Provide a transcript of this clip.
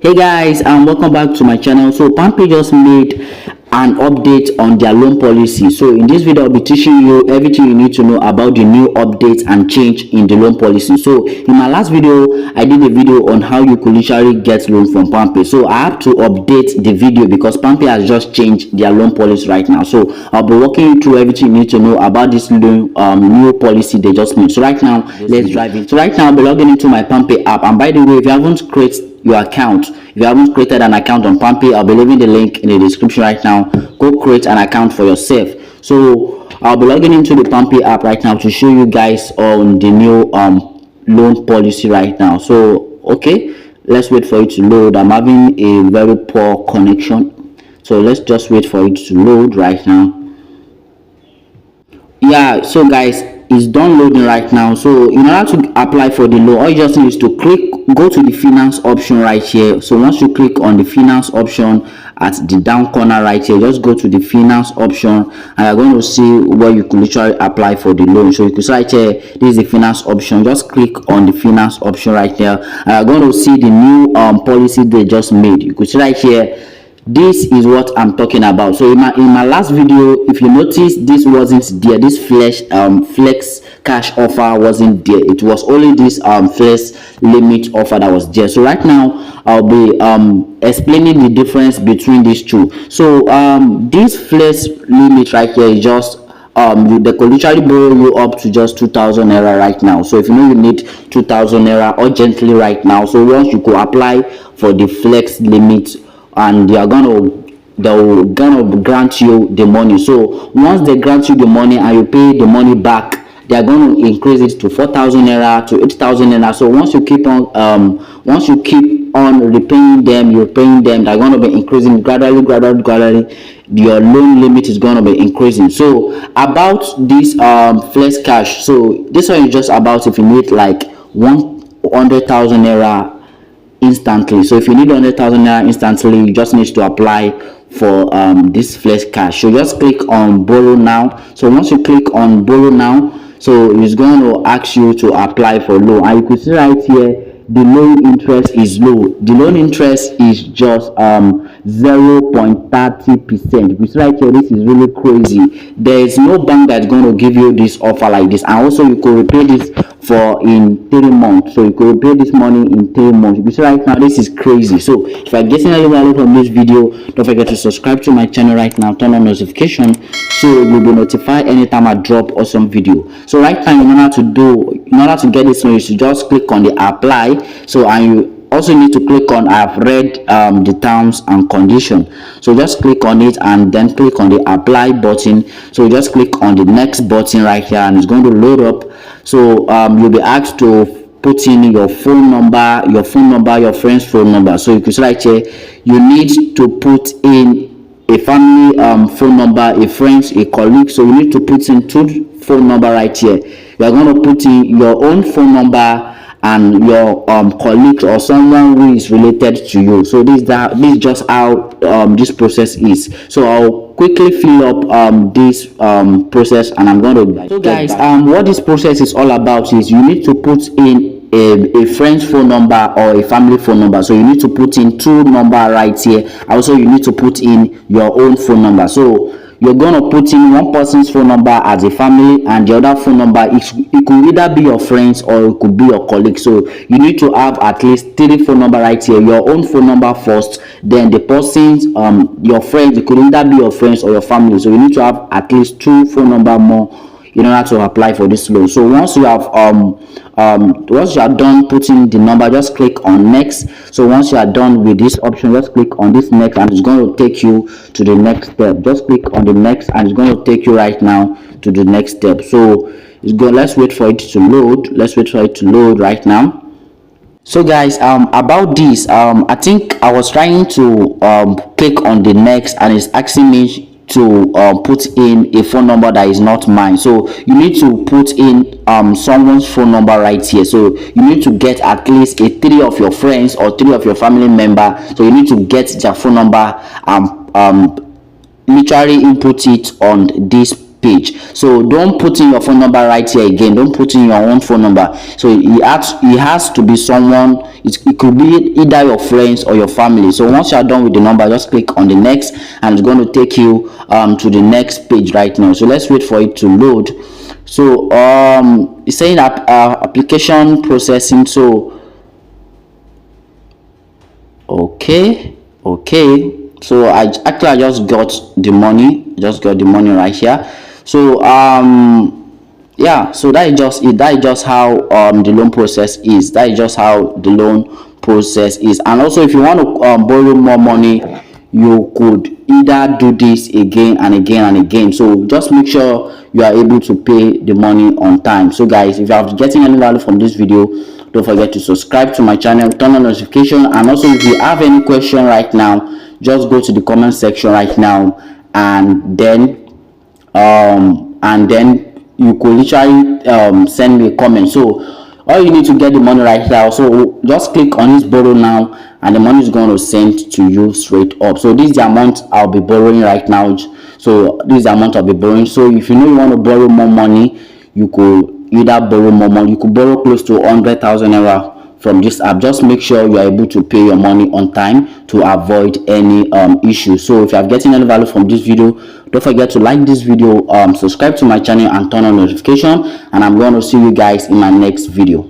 Hey guys, and welcome back to my channel. So palmpay just made an update on their loan policy. So in this video I'll be teaching you everything you need to know about the new updates and change in the loan policy. So in my last video I did a video on how you could literally get loan from palmpay. So I have to update the video because palmpay has just changed their loan policy right now. So I'll be walking you through everything you need to know about this loan new policy they just made. So right now let's dive in. So right now I'll be logging into my palmpay app, and by the way, if you haven't created your account, if you haven't created an account on palmpay, I'll be leaving the link in the description right now. Go create an account for yourself. So I'll be logging into the palmpay app right now to show you guys on the new loan policy right now. So okay, let's wait for it to load. I'm having a very poor connection, so let's just wait for it to load right now. Yeah, so guys, it's done loading right now. So in order to apply for the loan, all you just need is to go to the finance option right here. So once you click on the finance option at the down corner right here, just go to the finance option and you're going to see where you could literally apply for the loan. So you can see right here, this is the finance option. Just click on the finance option right there and you're going to see the new policy they just made. You could see right here, this is what I'm talking about. So in my last video, if you notice, this wasn't there. This flex cash offer wasn't there. It was only this flex limit offer that was there. So right now I'll be explaining the difference between these two. So this flex limit right here is just they could literally borrow you up to just 2,000 naira right now. So if you know you need 2,000 naira urgently right now, so once you could apply for the flex limit, and they're gonna grant you the money. So once they grant you the money and you pay the money back, they're going to increase it to 4,000 naira to 8,000 naira. So once you keep on repaying them, you're paying them, they're going to be increasing gradually. Your loan limit is going to be increasing. So about this flex cash, so this one is just about if you need like 100,000 naira instantly. So if you need 100,000 naira instantly, you just need to apply for this flex cash. So just click on borrow now. So once you click on borrow now, so it's going to ask you to apply for loan, and you can see right here the loan interest is low. The loan interest is just 0.30%. You can see right here, this is really crazy. There is no bank that's going to give you this offer like this, and also you could repay this for in 3 months. So you could repay this money in 3 months. You can see right now, this is crazy. So if you're getting any value from this video, don't forget to subscribe to my channel right now, turn on notification so you'll be notified anytime I drop awesome video. So right now, in order to get this one, you should just click on the apply. So and you also need to click on I've read the terms and condition. So just click on it and then click on the apply button. So just click on the next button right here and it's going to load up. So you'll be asked to put in your phone number, your friend's phone number. So you can see right here, you need to put in a family phone number, a friend's, a colleague. So you need to put in 2 phone number right here. You are going to put in your own phone number and your colleague or someone who is related to you. So this is just how this process is. So I'll quickly fill up this process and I'm going to. So guys, what this process is all about is you need to put in a friend's phone number or a family phone number. So you need to put in 2 number right here. Also you need to put in your own phone number. So you're going to put in one person's phone number as a family and the other phone number, it could either be your friends or it could be your colleague. So you need to have at least 3 phone number right here. Your own phone number first, then the person's your friends, it could either be your friends or your family. So you need to have at least 2 phone number more in order to apply for this loan. So once you have once you are done putting the number, just click on next. So once you are done with this option, just click on this next and it's going to take you to the next step. Just click on the next and it's going to take you right now to the next step. So it's good. Let's wait for it to load. Let's wait for it to load right now. So guys, about this, I think I was trying to click on the next and it's asking me to put in a phone number that is not mine. So you need to put in someone's phone number right here. So you need to get at least 3 of your friends or 3 of your family member. So you need to get their phone number, literally input it on this page. So don't put in your phone number right here again. Don't put in your own phone number. So it has to be someone. It could be either your friends or your family. So once you are done with the number, just click on the next, and it's going to take you to the next page right now. So let's wait for it to load. So it's saying that application processing. So okay. So I just got the money right here. So yeah, so that is just it. That is just how the loan process is. That is just how the loan process is. And also, if you want to borrow more money, you could either do this again and again and again. So just make sure you are able to pay the money on time. So guys, if you are getting any value from this video, don't forget to subscribe to my channel, turn on notification, and also if you have any question right now, just go to the comment section right now, and then you could literally send me a comment. So all you need to get the money right now. So just click on this borrow now, and the money is going to send to you straight up. So this is the amount I'll be borrowing right now. So this is the amount I'll be borrowing. So if you know you want to borrow more money, you could either borrow more money. You could borrow close to 100,000 naira from this app. Just make sure you are able to pay your money on time to avoid any issue. So if you are getting any value from this video, don't forget to like this video, subscribe to my channel, and turn on notification. And I'm going to see you guys in my next video.